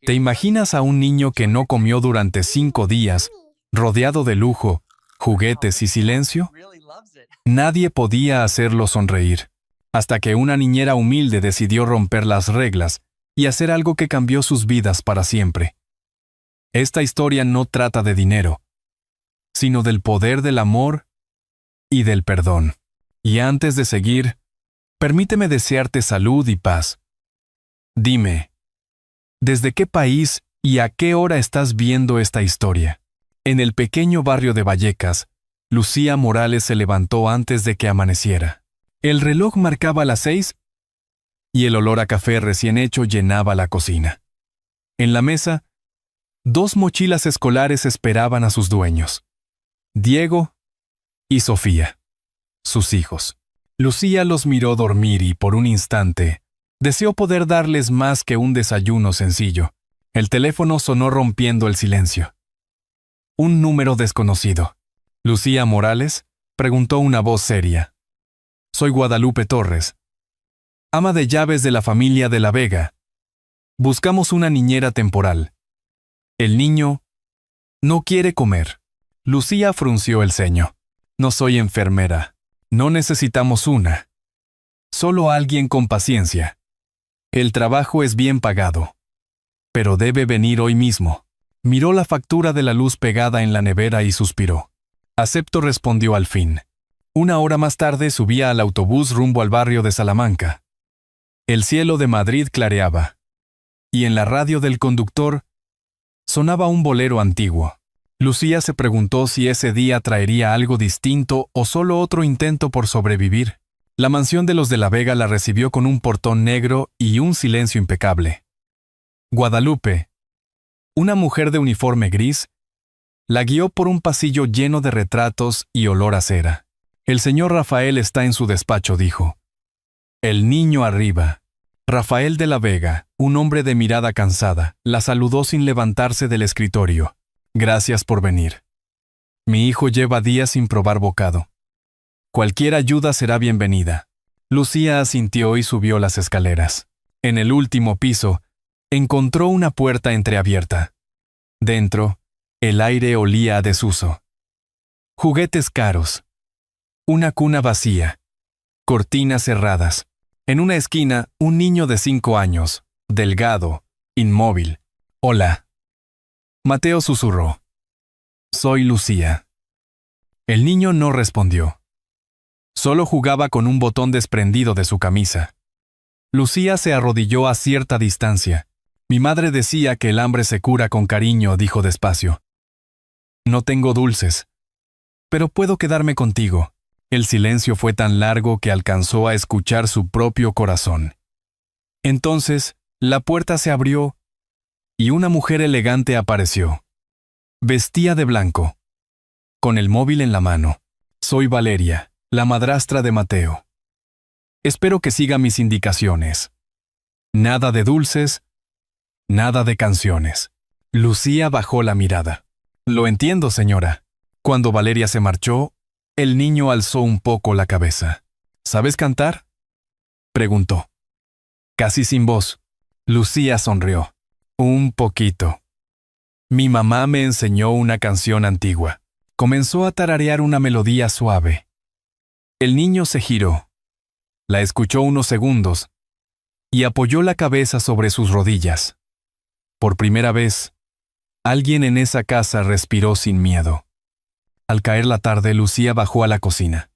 ¿Te imaginas a un niño que no comió durante 5 días, rodeado de lujo, juguetes y silencio? Nadie podía hacerlo sonreír, hasta que una niñera humilde decidió romper las reglas y hacer algo que cambió sus vidas para siempre. Esta historia no trata de dinero, sino del poder del amor y del perdón. Y antes de seguir, permíteme desearte salud y paz. Dime, ¿desde qué país y a qué hora estás viendo esta historia? En el pequeño barrio de Vallecas, Lucía Morales se levantó antes de que amaneciera. El reloj marcaba las 6 y el olor a café recién hecho llenaba la cocina. En la mesa, 2 mochilas escolares esperaban a sus dueños, Diego y Sofía, sus hijos. Lucía los miró dormir y por un instante deseó poder darles más que un desayuno sencillo. El teléfono sonó rompiendo el silencio. Un número desconocido. «¿Lucía Morales?», preguntó una voz seria. «Soy Guadalupe Torres, ama de llaves de la familia de la Vega. Buscamos una niñera temporal. El niño no quiere comer». Lucía frunció el ceño. «No soy enfermera. No necesitamos una. Solo alguien con paciencia. El trabajo es bien pagado. Pero debe venir hoy mismo». Miró la factura de la luz pegada en la nevera y suspiró. «Acepto», respondió al fin. 1 hora más tarde subía al autobús rumbo al barrio de Salamanca. El cielo de Madrid clareaba, y en la radio del conductor sonaba un bolero antiguo. Lucía se preguntó si ese día traería algo distinto o solo otro intento por sobrevivir. La mansión de los de la Vega la recibió con un portón negro y un silencio impecable. Guadalupe, una mujer de uniforme gris, la guió por un pasillo lleno de retratos y olor a cera. «El señor Rafael está en su despacho», dijo. El niño arriba. Rafael de la Vega, un hombre de mirada cansada, la saludó sin levantarse del escritorio. «Gracias por venir. Mi hijo lleva días sin probar bocado. Cualquier ayuda será bienvenida». Lucía asintió y subió las escaleras. En el último piso, encontró una puerta entreabierta. Dentro, el aire olía a desuso. Juguetes caros. Una cuna vacía. Cortinas cerradas. En una esquina, un niño de 5 años, delgado, inmóvil. «Hola». Mateo susurró. «Soy Lucía». El niño no respondió. Solo jugaba con un botón desprendido de su camisa. Lucía se arrodilló a cierta distancia. «Mi madre decía que el hambre se cura con cariño», dijo despacio. «No tengo dulces, pero puedo quedarme contigo». El silencio fue tan largo que alcanzó a escuchar su propio corazón. Entonces, la puerta se abrió y una mujer elegante apareció. Vestía de blanco, con el móvil en la mano. «Soy Valeria, la madrastra de Mateo. Espero que siga mis indicaciones. Nada de dulces, nada de canciones». Lucía bajó la mirada. «Lo entiendo, señora». Cuando Valeria se marchó, el niño alzó un poco la cabeza. «¿Sabes cantar?», preguntó. Casi sin voz, Lucía sonrió. «Un poquito. Mi mamá me enseñó una canción antigua». Comenzó a tararear una melodía suave. El niño se giró. La escuchó unos segundos y apoyó la cabeza sobre sus rodillas. Por primera vez, alguien en esa casa respiró sin miedo. Al caer la tarde, Lucía bajó a la cocina.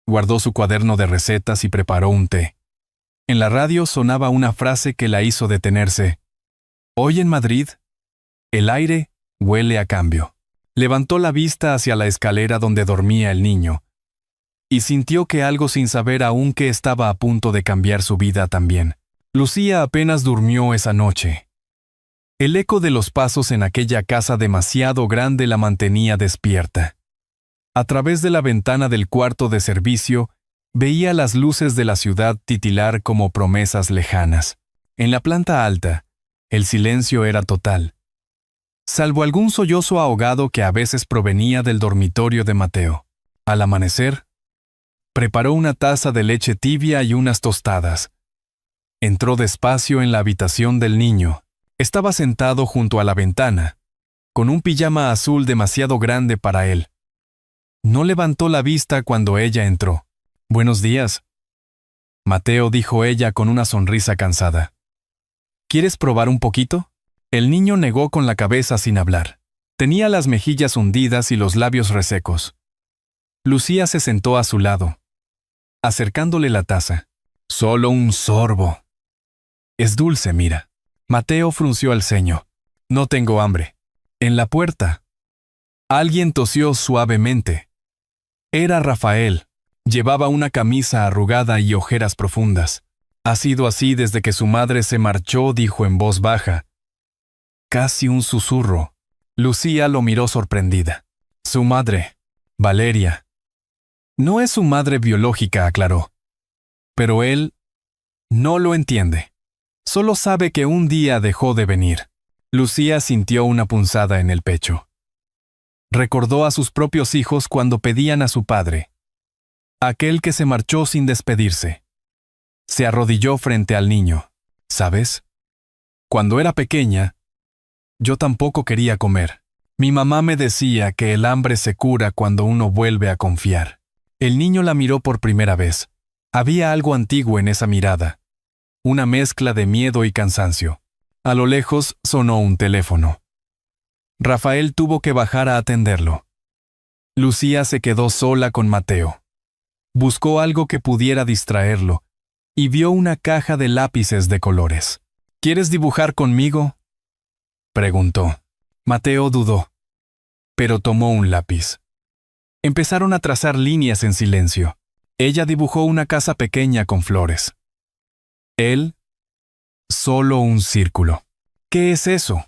Guardó su cuaderno de recetas y preparó un té. En la radio sonaba una frase que la hizo detenerse. «Hoy en Madrid, el aire huele a cambio». Levantó la vista hacia la escalera donde dormía el niño y sintió que algo sin saber aún que estaba a punto de cambiar su vida también. Lucía apenas durmió esa noche. El eco de los pasos en aquella casa demasiado grande la mantenía despierta. A través de la ventana del cuarto de servicio, veía las luces de la ciudad titilar como promesas lejanas. En la planta alta, el silencio era total, salvo algún sollozo ahogado que a veces provenía del dormitorio de Mateo. Al amanecer, preparó una taza de leche tibia y unas tostadas. Entró despacio en la habitación del niño. Estaba sentado junto a la ventana, con un pijama azul demasiado grande para él. No levantó la vista cuando ella entró. «Buenos días, Mateo», dijo ella con una sonrisa cansada. «¿Quieres probar un poquito?». El niño negó con la cabeza sin hablar. Tenía las mejillas hundidas y los labios resecos. Lucía se sentó a su lado, acercándole la taza. «Solo un sorbo. Es dulce, mira». Mateo frunció el ceño. «No tengo hambre». En la puerta, alguien tosió suavemente. Era Rafael. Llevaba una camisa arrugada y ojeras profundas. «Ha sido así desde que su madre se marchó», dijo en voz baja. Casi un susurro. Lucía lo miró sorprendida. «Su madre, Valeria». «No es su madre biológica», aclaró. «Pero él no lo entiende. Solo sabe que un día dejó de venir». Lucía sintió una punzada en el pecho. Recordó a sus propios hijos cuando pedían a su padre, aquel que se marchó sin despedirse. Se arrodilló frente al niño. «¿Sabes? Cuando era pequeña, yo tampoco quería comer. Mi mamá me decía que el hambre se cura cuando uno vuelve a confiar». El niño la miró por primera vez. Había algo antiguo en esa mirada, una mezcla de miedo y cansancio. A lo lejos sonó un teléfono. Rafael tuvo que bajar a atenderlo. Lucía se quedó sola con Mateo. Buscó algo que pudiera distraerlo y vio una caja de lápices de colores. «¿Quieres dibujar conmigo?», preguntó. Mateo dudó, pero tomó un lápiz. Empezaron a trazar líneas en silencio. Ella dibujó una casa pequeña con flores. Él, solo un círculo. «¿Qué es eso?»,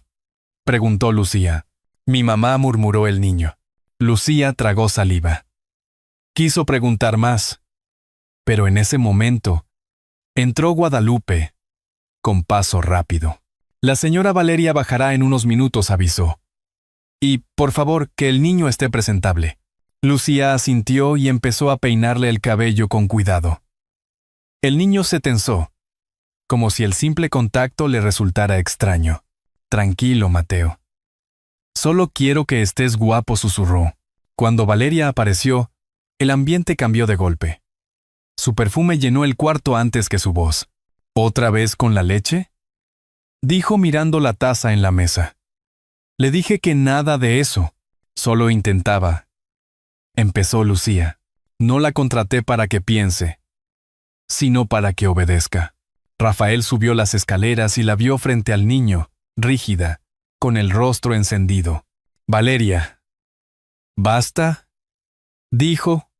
preguntó Lucía. «Mi mamá», murmuró el niño. Lucía tragó saliva. Quiso preguntar más, pero en ese momento entró Guadalupe, con paso rápido. «La señora Valeria bajará en unos minutos», avisó. «Y, por favor, que el niño esté presentable». Lucía asintió y empezó a peinarle el cabello con cuidado. El niño se tensó, como si el simple contacto le resultara extraño. «Tranquilo, Mateo. Solo quiero que estés guapo», susurró. Cuando Valeria apareció, el ambiente cambió de golpe. Su perfume llenó el cuarto antes que su voz. «¿Otra vez con la leche?», dijo mirando la taza en la mesa. «Le dije que nada de eso. Solo intentaba». Empezó Lucía. «No la contraté para que piense, sino para que obedezca». Rafael subió las escaleras y la vio frente al niño, rígida, con el rostro encendido. «Valeria». «¿Basta?», dijo,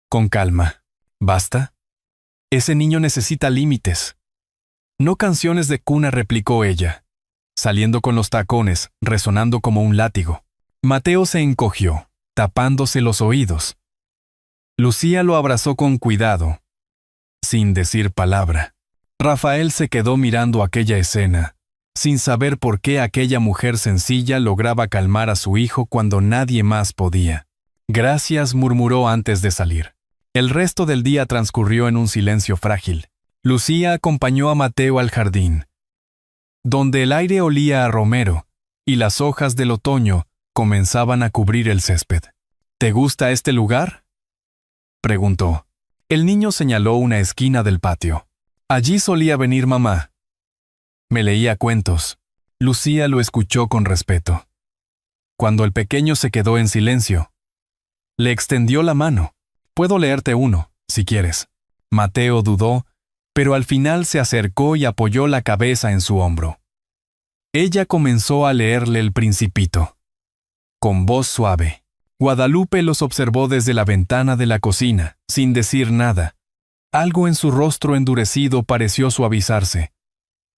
con calma. «¿Basta? Ese niño necesita límites». «No canciones de cuna», replicó ella, saliendo con los tacones, resonando como un látigo. Mateo se encogió, tapándose los oídos. Lucía lo abrazó con cuidado, sin decir palabra. Rafael se quedó mirando aquella escena, sin saber por qué aquella mujer sencilla lograba calmar a su hijo cuando nadie más podía. «Gracias», murmuró antes de salir. El resto del día transcurrió en un silencio frágil. Lucía acompañó a Mateo al jardín, donde el aire olía a romero y las hojas del otoño comenzaban a cubrir el césped. «¿Te gusta este lugar?», preguntó. El niño señaló una esquina del patio. «Allí solía venir mamá. Me leía cuentos». Lucía lo escuchó con respeto. Cuando el pequeño se quedó en silencio, le extendió la mano. «Puedo leerte uno, si quieres». Mateo dudó, pero al final se acercó y apoyó la cabeza en su hombro. Ella comenzó a leerle El Principito, con voz suave. Guadalupe los observó desde la ventana de la cocina, sin decir nada. Algo en su rostro endurecido pareció suavizarse.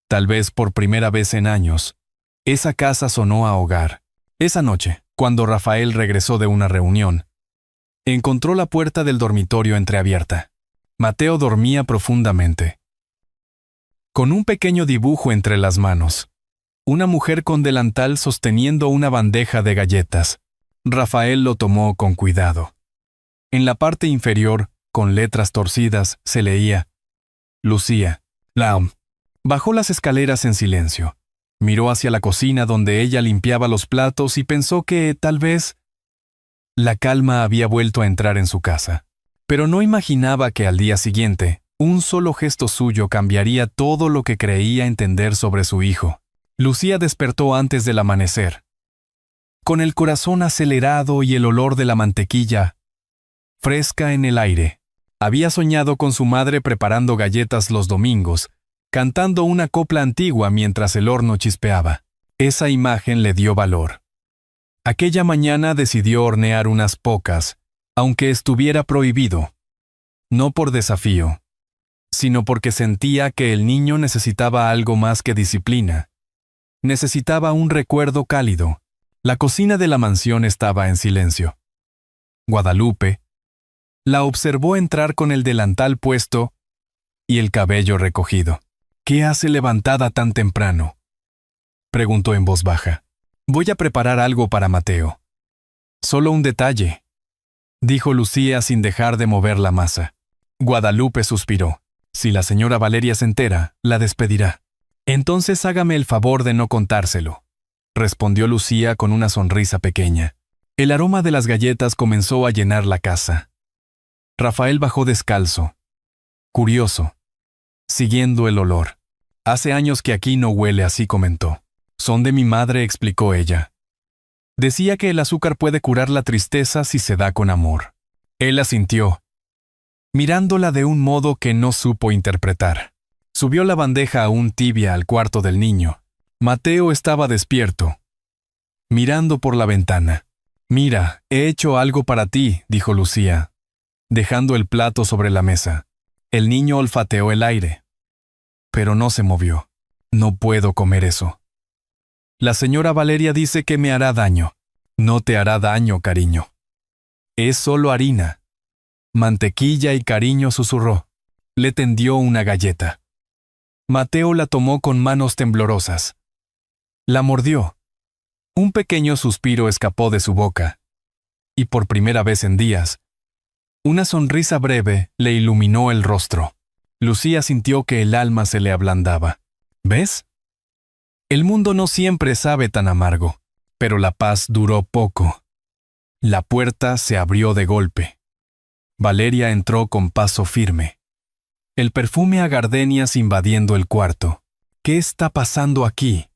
Tal vez por primera vez en años, esa casa sonó a hogar. Esa noche, cuando Rafael regresó de una reunión, encontró la puerta del dormitorio entreabierta. Mateo dormía profundamente, con un pequeño dibujo entre las manos. Una mujer con delantal sosteniendo una bandeja de galletas. Rafael lo tomó con cuidado. En la parte inferior, con letras torcidas, se leía: Lucía, Laum. Bajó las escaleras en silencio. Miró hacia la cocina donde ella limpiaba los platos y pensó que, tal vez, la calma había vuelto a entrar en su casa. Pero no imaginaba que al día siguiente, un solo gesto suyo cambiaría todo lo que creía entender sobre su hijo. Lucía despertó antes del amanecer, con el corazón acelerado y el olor de la mantequilla fresca en el aire. Había soñado con su madre preparando galletas los domingos, cantando una copla antigua mientras el horno chispeaba. Esa imagen le dio valor. Aquella mañana decidió hornear unas pocas, aunque estuviera prohibido. No por desafío, sino porque sentía que el niño necesitaba algo más que disciplina. Necesitaba un recuerdo cálido. La cocina de la mansión estaba en silencio. Guadalupe la observó entrar con el delantal puesto y el cabello recogido. «¿Qué hace levantada tan temprano?», preguntó en voz baja. «Voy a preparar algo para Mateo». «Solo un detalle», dijo Lucía sin dejar de mover la masa. Guadalupe suspiró. «Si la señora Valeria se entera, la despedirá». «Entonces hágame el favor de no contárselo», respondió Lucía con una sonrisa pequeña. El aroma de las galletas comenzó a llenar la casa. Rafael bajó descalzo, curioso, siguiendo el olor. «Hace años que aquí no huele así», comentó. «Son de mi madre», explicó ella. «Decía que el azúcar puede curar la tristeza si se da con amor». Él asintió, mirándola de un modo que no supo interpretar. Subió la bandeja aún tibia al cuarto del niño. Mateo estaba despierto, mirando por la ventana. «Mira, he hecho algo para ti», dijo Lucía, dejando el plato sobre la mesa. El niño olfateó el aire, pero no se movió. «No puedo comer eso. La señora Valeria dice que me hará daño». «No te hará daño, cariño. Es solo harina». «Mantequilla y cariño», susurró. Le tendió una galleta. Mateo la tomó con manos temblorosas. La mordió. Un pequeño suspiro escapó de su boca. Y por primera vez en días, una sonrisa breve le iluminó el rostro. Lucía sintió que el alma se le ablandaba. «¿Ves? El mundo no siempre sabe tan amargo». Pero la paz duró poco. La puerta se abrió de golpe. Valeria entró con paso firme. El perfume a gardenias invadiendo el cuarto. «¿Qué está pasando aquí?»,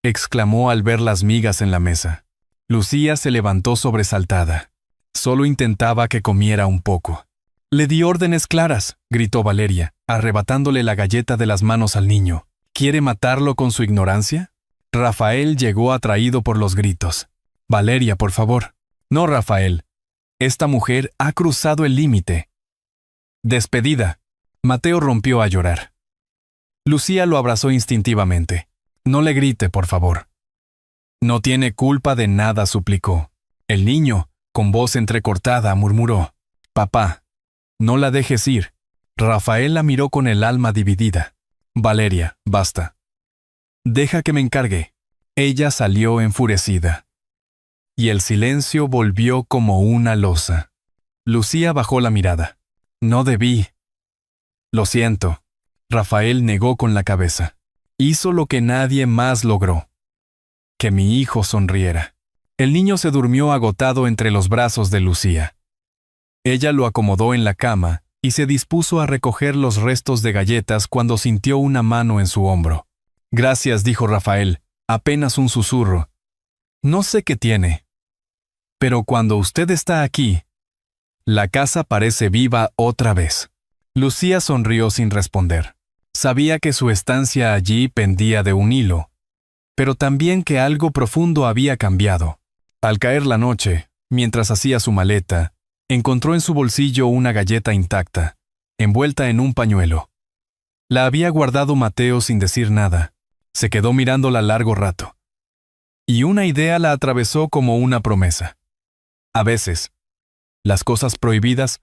exclamó al ver las migas en la mesa. Lucía se levantó sobresaltada. Solo intentaba que comiera un poco. «Le di órdenes claras», gritó Valeria, arrebatándole la galleta de las manos al niño. «¿Quiere matarlo con su ignorancia?». Rafael llegó atraído por los gritos. «Valeria, por favor». «No, Rafael. Esta mujer ha cruzado el límite». «Despedida». Mateo rompió a llorar. Lucía lo abrazó instintivamente. «No le grite, por favor». «No tiene culpa de nada», suplicó. El niño, con voz entrecortada, murmuró: «Papá, no la dejes ir». Rafael la miró con el alma dividida. «Valeria, basta. Deja que me encargue». Ella salió enfurecida. Y el silencio volvió como una losa. Lucía bajó la mirada. «No debí». «Lo siento». Rafael negó con la cabeza. «Hizo lo que nadie más logró. Que mi hijo sonriera». El niño se durmió agotado entre los brazos de Lucía. Ella lo acomodó en la cama y se dispuso a recoger los restos de galletas cuando sintió una mano en su hombro. «Gracias», dijo Rafael, apenas un susurro. «No sé qué tiene. Pero cuando usted está aquí, la casa parece viva otra vez». Lucía sonrió sin responder. Sabía que su estancia allí pendía de un hilo, pero también que algo profundo había cambiado. Al caer la noche, mientras hacía su maleta, encontró en su bolsillo una galleta intacta, envuelta en un pañuelo. La había guardado Mateo sin decir nada. Se quedó mirándola largo rato. Y una idea la atravesó como una promesa. A veces, las cosas prohibidas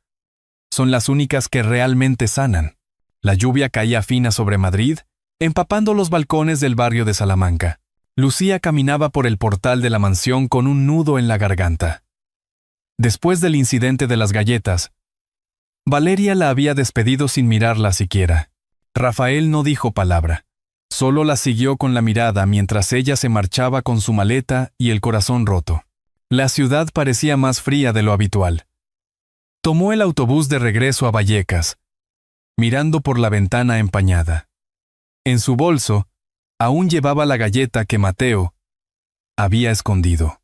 son las únicas que realmente sanan. La lluvia caía fina sobre Madrid, empapando los balcones del barrio de Salamanca. Lucía caminaba por el portal de la mansión con un nudo en la garganta. Después del incidente de las galletas, Valeria la había despedido sin mirarla siquiera. Rafael no dijo palabra. Solo la siguió con la mirada mientras ella se marchaba con su maleta y el corazón roto. La ciudad parecía más fría de lo habitual. Tomó el autobús de regreso a Vallecas, mirando por la ventana empañada. En su bolso, aún llevaba la galleta que Mateo había escondido.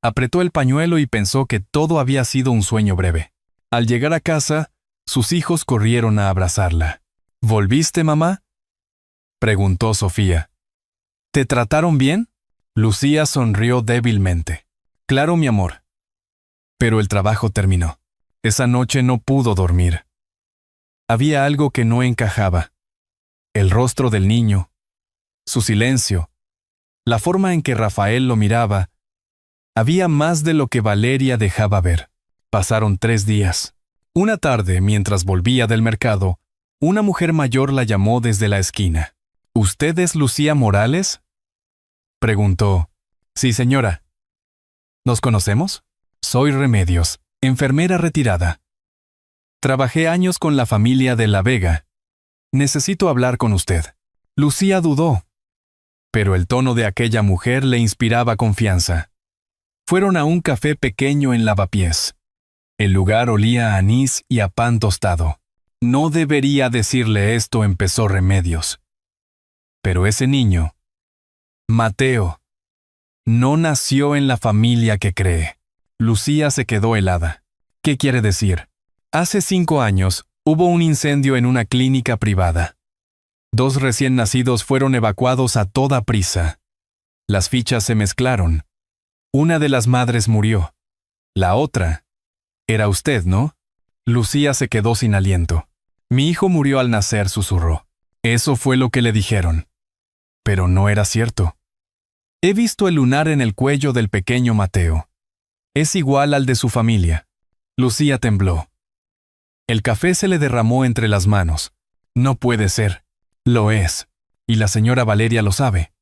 Apretó el pañuelo y pensó que todo había sido un sueño breve. Al llegar a casa, sus hijos corrieron a abrazarla. ¿Volviste, mamá?, preguntó Sofía. ¿Te trataron bien? Lucía sonrió débilmente. Claro, mi amor. Pero el trabajo terminó. Esa noche no pudo dormir. Había algo que no encajaba. El rostro del niño, su silencio, la forma en que Rafael lo miraba. Había más de lo que Valeria dejaba ver. Pasaron 3 días. Una tarde, mientras volvía del mercado, una mujer mayor la llamó desde la esquina. ¿Usted es Lucía Morales?, preguntó. Sí, señora. ¿Nos conocemos? Soy Remedios, enfermera retirada. Trabajé años con la familia de La Vega. Necesito hablar con usted. Lucía dudó, pero el tono de aquella mujer le inspiraba confianza. Fueron a un café pequeño en Lavapiés. El lugar olía a anís y a pan tostado. No debería decirle esto, empezó Remedios. Pero ese niño, Mateo, no nació en la familia que cree. Lucía se quedó helada. ¿Qué quiere decir? Hace 5 años, hubo un incendio en una clínica privada. 2 recién nacidos fueron evacuados a toda prisa. Las fichas se mezclaron. Una de las madres murió. La otra era usted, ¿no? Lucía se quedó sin aliento. Mi hijo murió al nacer, susurró. Eso fue lo que le dijeron. Pero no era cierto. He visto el lunar en el cuello del pequeño Mateo. Es igual al de su familia. Lucía tembló. El café se le derramó entre las manos. No puede ser. Lo es. Y la señora Valeria lo sabe.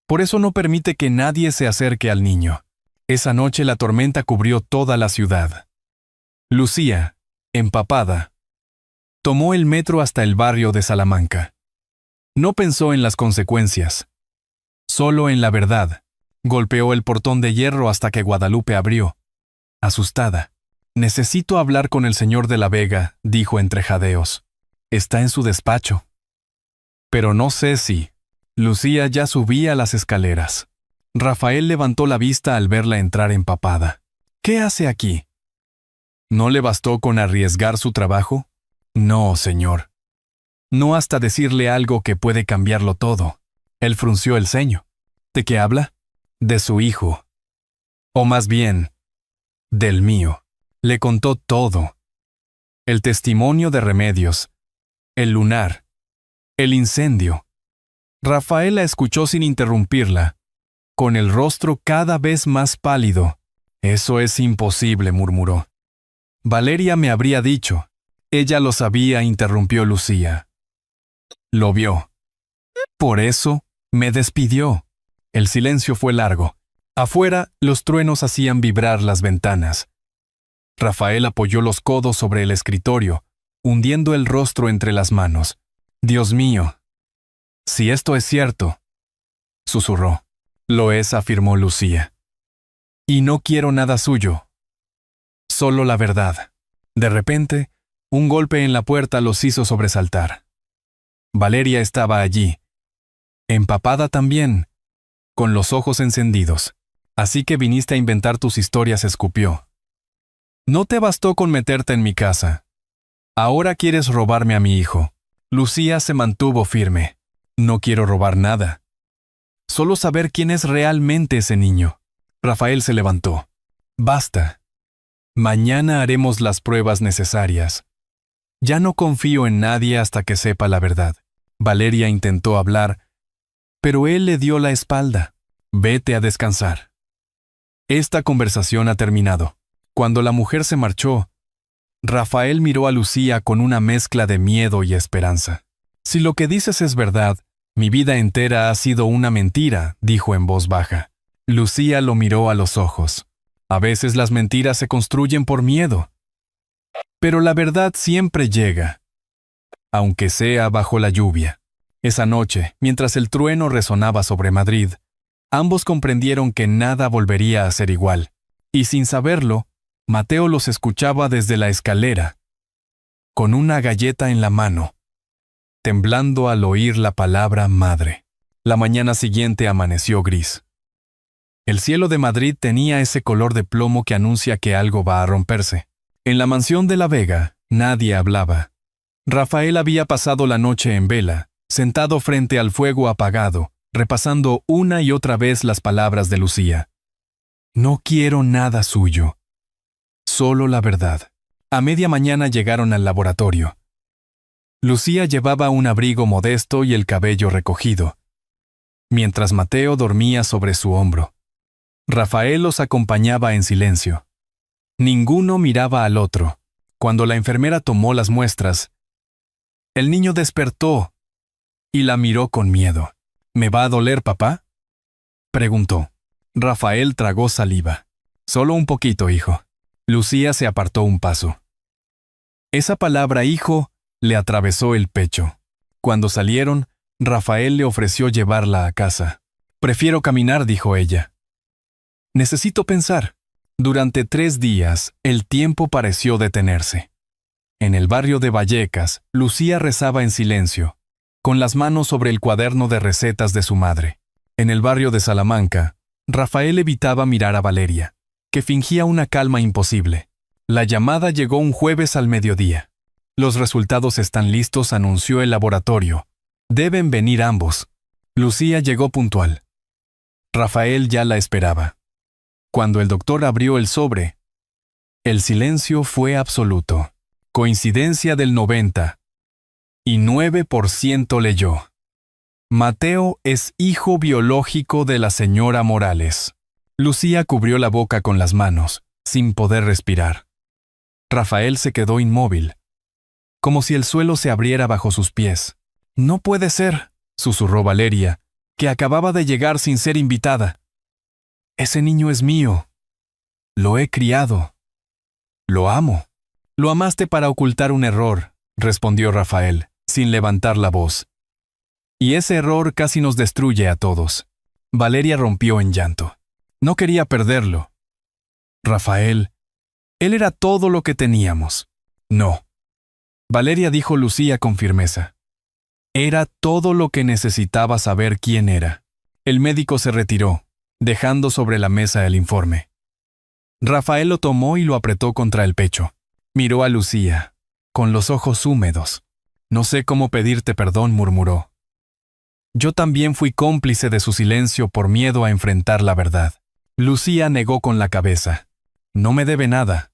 Por eso no permite que nadie se acerque al niño. Esa noche la tormenta cubrió toda la ciudad. Lucía, empapada, tomó el metro hasta el barrio de Salamanca. No pensó en las consecuencias, solo en la verdad. Golpeó el portón de hierro hasta que Guadalupe abrió. Asustada. Necesito hablar con el señor de la Vega, dijo entre jadeos. Está en su despacho. Pero no sé si. Lucía ya subía las escaleras. Rafael levantó la vista al verla entrar empapada. ¿Qué hace aquí? ¿No le bastó con arriesgar su trabajo? No, señor. No hasta decirle algo que puede cambiarlo todo. Él frunció el ceño. ¿De qué habla? De su hijo. O más bien, del mío. Le contó todo. El testimonio de Remedios. El lunar. El incendio. Rafael la escuchó sin interrumpirla, con el rostro cada vez más pálido. Eso es imposible, murmuró. Valeria me habría dicho. Ella lo sabía, interrumpió Lucía. Lo vio. Por eso, me despidió. El silencio fue largo. Afuera, los truenos hacían vibrar las ventanas. Rafael apoyó los codos sobre el escritorio, hundiendo el rostro entre las manos. Dios mío. Si esto es cierto, susurró. Lo es, afirmó Lucía. Y no quiero nada suyo. Solo la verdad. De repente, un golpe en la puerta los hizo sobresaltar. Valeria estaba allí, empapada también, con los ojos encendidos. Así que viniste a inventar tus historias, escupió. No te bastó con meterte en mi casa. Ahora quieres robarme a mi hijo. Lucía se mantuvo firme. No quiero robar nada. Solo saber quién es realmente ese niño. Rafael se levantó. Basta. Mañana haremos las pruebas necesarias. Ya no confío en nadie hasta que sepa la verdad. Valeria intentó hablar, pero él le dio la espalda. Vete a descansar. Esta conversación ha terminado. Cuando la mujer se marchó, Rafael miró a Lucía con una mezcla de miedo y esperanza. Si lo que dices es verdad, mi vida entera ha sido una mentira, dijo en voz baja. Lucía lo miró a los ojos. A veces las mentiras se construyen por miedo. Pero la verdad siempre llega, aunque sea bajo la lluvia. Esa noche, mientras el trueno resonaba sobre Madrid, ambos comprendieron que nada volvería a ser igual, y sin saberlo, Mateo los escuchaba desde la escalera, con una galleta en la mano, temblando al oír la palabra madre. La mañana siguiente amaneció gris. El cielo de Madrid tenía ese color de plomo que anuncia que algo va a romperse. En la mansión de la Vega, nadie hablaba. Rafael había pasado la noche en vela, sentado frente al fuego apagado, repasando una y otra vez las palabras de Lucía. No quiero nada suyo, solo la verdad. A media mañana llegaron al laboratorio. Lucía llevaba un abrigo modesto y el cabello recogido, mientras Mateo dormía sobre su hombro. Rafael los acompañaba en silencio. Ninguno miraba al otro. Cuando la enfermera tomó las muestras, el niño despertó y la miró con miedo. ¿Me va a doler, papá?, preguntó. Rafael tragó saliva. Solo un poquito, hijo. Lucía se apartó un paso. Esa palabra hijo le atravesó el pecho. Cuando salieron, Rafael le ofreció llevarla a casa. Prefiero caminar, dijo ella. Necesito pensar. Durante 3 días, el tiempo pareció detenerse. En el barrio de Vallecas, Lucía rezaba en silencio, con las manos sobre el cuaderno de recetas de su madre. En el barrio de Salamanca, Rafael evitaba mirar a Valeria, que fingía una calma imposible. La llamada llegó un jueves al mediodía. Los resultados están listos, anunció el laboratorio. Deben venir ambos. Lucía llegó puntual. Rafael ya la esperaba. Cuando el doctor abrió el sobre, el silencio fue absoluto. Coincidencia del 99% leyó. Mateo es hijo biológico de la señora Morales. Lucía cubrió la boca con las manos, sin poder respirar. Rafael se quedó inmóvil, como si el suelo se abriera bajo sus pies. No puede ser, susurró Valeria, que acababa de llegar sin ser invitada. Ese niño es mío. Lo he criado. Lo amo. Lo amaste para ocultar un error, respondió Rafael, sin levantar la voz. Y ese error casi nos destruye a todos. Valeria rompió en llanto. No quería perderlo. Rafael, él era todo lo que teníamos. No. Valeria, dijo Lucía con firmeza. Era todo lo que necesitaba saber quién era. El médico se retiró, dejando sobre la mesa el informe. Rafael lo tomó y lo apretó contra el pecho. Miró a Lucía, con los ojos húmedos. No sé cómo pedirte perdón, murmuró. Yo también fui cómplice de su silencio por miedo a enfrentar la verdad. Lucía negó con la cabeza. No me debe nada.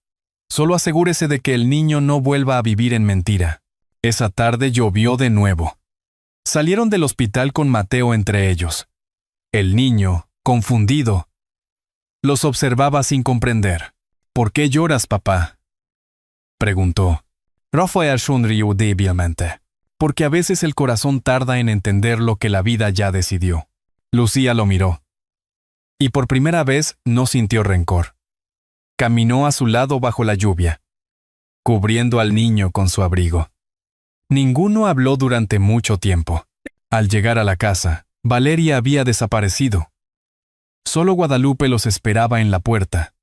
Solo asegúrese de que el niño no vuelva a vivir en mentira. Esa tarde llovió de nuevo. Salieron del hospital con Mateo entre ellos. El niño, confundido, los observaba sin comprender. ¿Por qué lloras, papá?, preguntó. Rafael sonrió débilmente. Porque a veces el corazón tarda en entender lo que la vida ya decidió. Lucía lo miró. Y por primera vez no sintió rencor. Caminó a su lado bajo la lluvia, cubriendo al niño con su abrigo. Ninguno habló durante mucho tiempo. Al llegar a la casa, Valeria había desaparecido. Solo Guadalupe los esperaba en la puerta,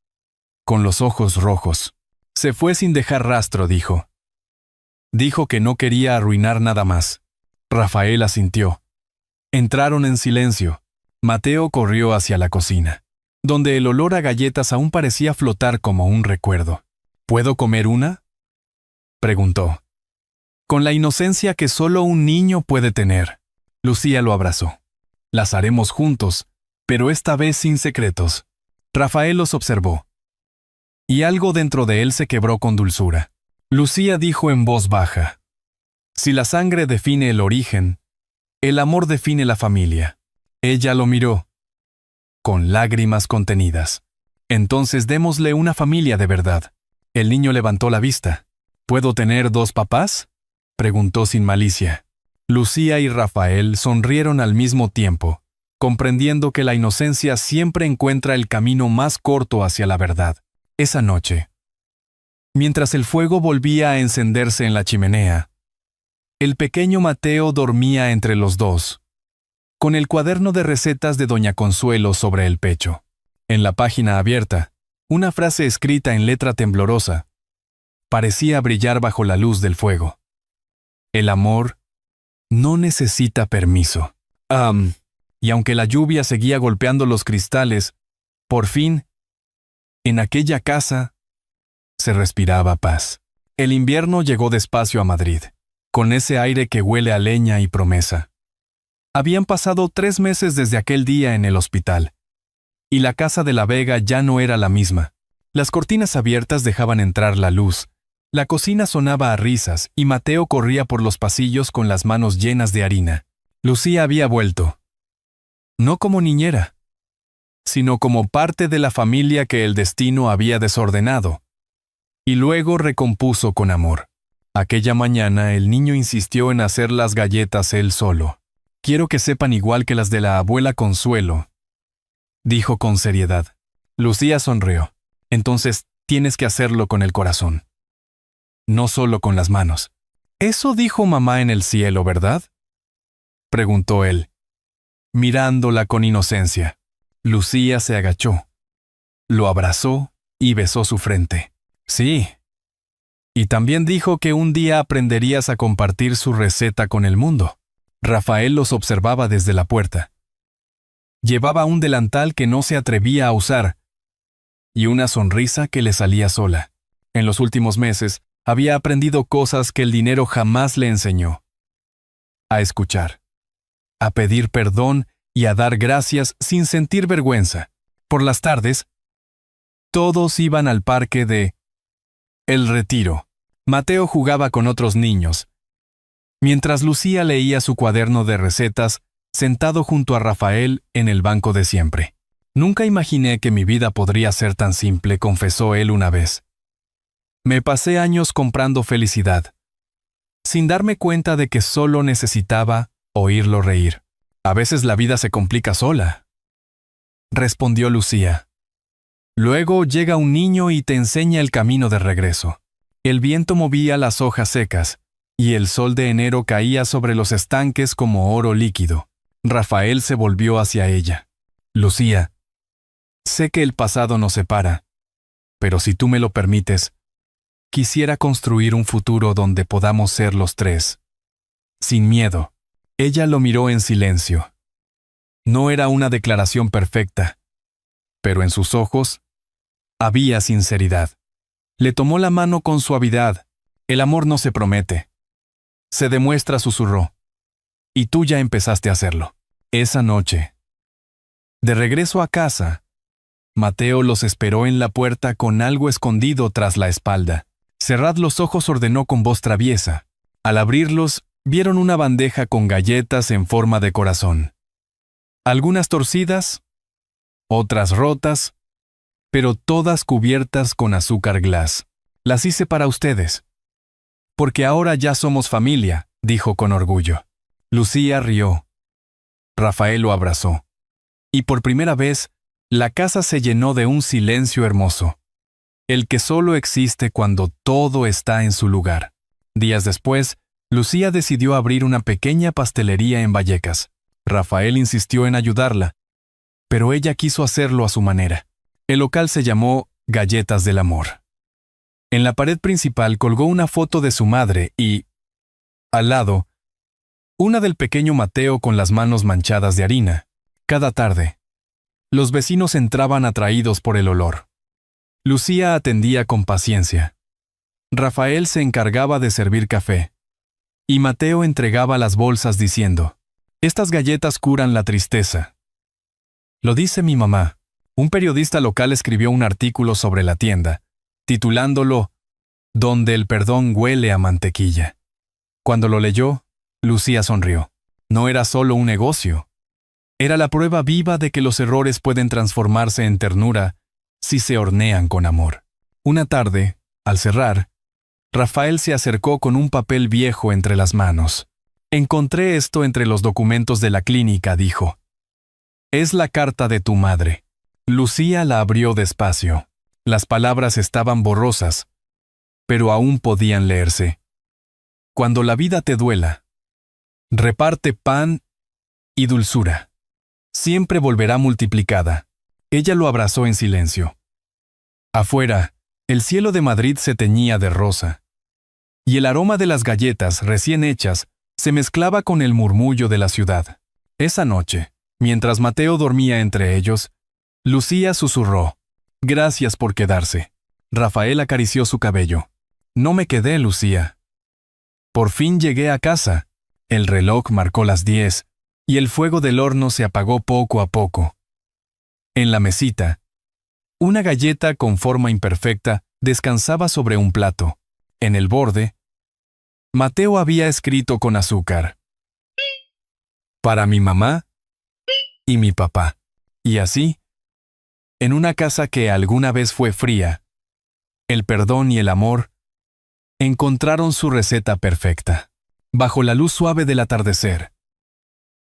con los ojos rojos. Se fue sin dejar rastro, dijo. Dijo que no quería arruinar nada más. Rafael asintió. Entraron en silencio. Mateo corrió hacia la cocina, donde el olor a galletas aún parecía flotar como un recuerdo. ¿Puedo comer una?, preguntó. Con la inocencia que solo un niño puede tener. Lucía lo abrazó. Las haremos juntos, pero esta vez sin secretos. Rafael los observó. Y algo dentro de él se quebró con dulzura. Lucía dijo en voz baja. Si la sangre define el origen, el amor define la familia. Ella lo miró, con lágrimas contenidas. Entonces démosle una familia de verdad. El niño levantó la vista. ¿Puedo tener 2 papás?, preguntó sin malicia. Lucía y Rafael sonrieron al mismo tiempo, comprendiendo que la inocencia siempre encuentra el camino más corto hacia la verdad. Esa noche, mientras el fuego volvía a encenderse en la chimenea, El pequeño Mateo dormía entre los dos, con el cuaderno de recetas de Doña Consuelo sobre el pecho. En la página abierta, una frase escrita en letra temblorosa parecía brillar bajo la luz del fuego. El amor no necesita permiso. Y aunque la lluvia seguía golpeando los cristales, por fin, en aquella casa, se respiraba paz. El invierno llegó despacio a Madrid, con ese aire que huele a leña y promesa. Habían pasado 3 meses desde aquel día en el hospital, y la casa de la Vega ya no era la misma. Las cortinas abiertas dejaban entrar la luz, la cocina sonaba a risas y Mateo corría por los pasillos con las manos llenas de harina. Lucía había vuelto. No como niñera, sino como parte de la familia que el destino había desordenado, y luego recompuso con amor. Aquella mañana el niño insistió en hacer las galletas él solo. «Quiero que sepan igual que las de la abuela Consuelo», dijo con seriedad. Lucía sonrió. «Entonces tienes que hacerlo con el corazón, no solo con las manos». «Eso dijo mamá en el cielo, ¿verdad?», preguntó él, mirándola con inocencia. Lucía se agachó, lo abrazó y besó su frente. «Sí. Y también dijo que un día aprenderías a compartir su receta con el mundo». Rafael los observaba desde la puerta. Llevaba un delantal que no se atrevía a usar y una sonrisa que le salía sola. En los últimos meses había aprendido cosas que el dinero jamás le enseñó. A escuchar, a pedir perdón y a dar gracias sin sentir vergüenza. Por las tardes, todos iban al parque de El Retiro. Mateo jugaba con otros niños, mientras Lucía leía su cuaderno de recetas sentado junto a Rafael en el banco de siempre. «Nunca imaginé que mi vida podría ser tan simple», confesó él una vez. «Me pasé años comprando felicidad, sin darme cuenta de que solo necesitaba oírlo reír. A veces la vida se complica sola», respondió Lucía. «Luego llega un niño y te enseña el camino de regreso». El viento movía las hojas secas, y el sol de enero caía sobre los estanques como oro líquido. Rafael se volvió hacia ella. «Lucía, sé que el pasado nos separa, pero si tú me lo permites, quisiera construir un futuro donde podamos ser los tres, sin miedo». Ella lo miró en silencio. No era una declaración perfecta, pero en sus ojos había sinceridad. Le tomó la mano con suavidad. «El amor no se promete, se demuestra», susurró. «Y tú ya empezaste a hacerlo». Esa noche, de regreso a casa, Mateo los esperó en la puerta con algo escondido tras la espalda. «Cerrad los ojos», ordenó con voz traviesa. Al abrirlos, vieron una bandeja con galletas en forma de corazón. Algunas torcidas, otras rotas, pero todas cubiertas con azúcar glass. «Las hice para ustedes, porque ahora ya somos familia», dijo con orgullo. Lucía rió. Rafael lo abrazó. Y por primera vez, la casa se llenó de un silencio hermoso, el que solo existe cuando todo está en su lugar. Días después, Lucía decidió abrir una pequeña pastelería en Vallecas. Rafael insistió en ayudarla, pero ella quiso hacerlo a su manera. El local se llamó Galletas del Amor. En la pared principal colgó una foto de su madre y, al lado, una del pequeño Mateo con las manos manchadas de harina. Cada tarde, los vecinos entraban atraídos por el olor. Lucía atendía con paciencia. Rafael se encargaba de servir café, y Mateo entregaba las bolsas diciendo: «Estas galletas curan la tristeza». Lo dice mi mamá. Un periodista local escribió un artículo sobre la tienda, titulándolo «Donde el perdón huele a mantequilla». Cuando lo leyó, Lucía sonrió. No era solo un negocio. Era la prueba viva de que los errores pueden transformarse en ternura si se hornean con amor. Una tarde, al cerrar, Rafael se acercó con un papel viejo entre las manos. «Encontré esto entre los documentos de la clínica», dijo. «Es la carta de tu madre». Lucía la abrió despacio. Las palabras estaban borrosas, pero aún podían leerse. Cuando la vida te duela, reparte pan y dulzura. Siempre volverá multiplicada. Ella lo abrazó en silencio. Afuera, el cielo de Madrid se teñía de rosa, y el aroma de las galletas recién hechas se mezclaba con el murmullo de la ciudad. Esa noche, mientras Mateo dormía entre ellos, Lucía susurró: «Gracias por quedarse». Rafael acarició su cabello. «No me quedé, Lucía. Por fin llegué a casa». El reloj marcó las 10, y el fuego del horno se apagó poco a poco. En la mesita, una galleta con forma imperfecta descansaba sobre un plato. En el borde, Mateo había escrito con azúcar: «Para mi mamá y mi papá». Y así, en una casa que alguna vez fue fría, el perdón y el amor encontraron su receta perfecta. Bajo la luz suave del atardecer,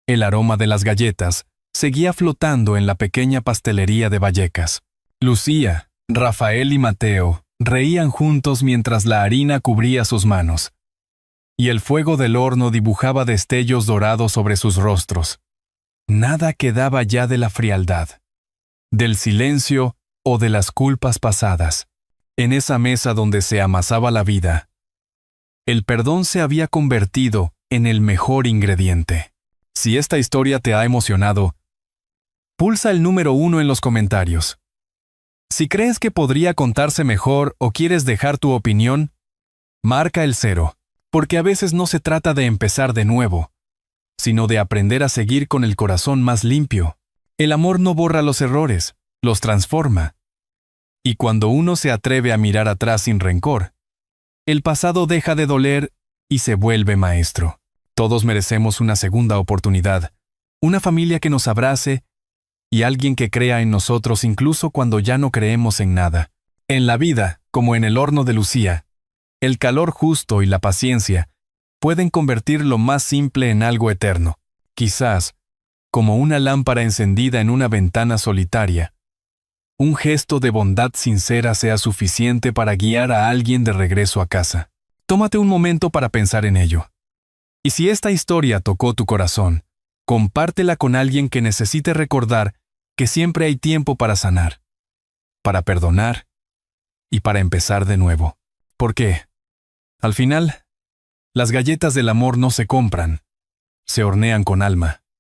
el aroma de las galletas seguía flotando en la pequeña pastelería de Vallecas. Lucía, Rafael y Mateo reían juntos mientras la harina cubría sus manos, y el fuego del horno dibujaba destellos dorados sobre sus rostros. Nada quedaba ya de la frialdad, del silencio o de las culpas pasadas. En esa mesa donde se amasaba la vida, el perdón se había convertido en el mejor ingrediente. Si esta historia te ha emocionado, pulsa el número 1 en los comentarios. Si crees que podría contarse mejor o quieres dejar tu opinión, marca el 0, porque a veces no se trata de empezar de nuevo, sino de aprender a seguir con el corazón más limpio. El amor no borra los errores, los transforma. Y cuando uno se atreve a mirar atrás sin rencor, el pasado deja de doler y se vuelve maestro. Todos merecemos una segunda oportunidad, una familia que nos abrace y alguien que crea en nosotros incluso cuando ya no creemos en nada. En la vida, como en el horno de Lucía, el calor justo y la paciencia pueden convertir lo más simple en algo eterno. Quizás, como una lámpara encendida en una ventana solitaria, un gesto de bondad sincera sea suficiente para guiar a alguien de regreso a casa. Tómate un momento para pensar en ello. Y si esta historia tocó tu corazón, compártela con alguien que necesite recordar que siempre hay tiempo para sanar, para perdonar y para empezar de nuevo. Porque, al final, las galletas del amor no se compran, se hornean con alma.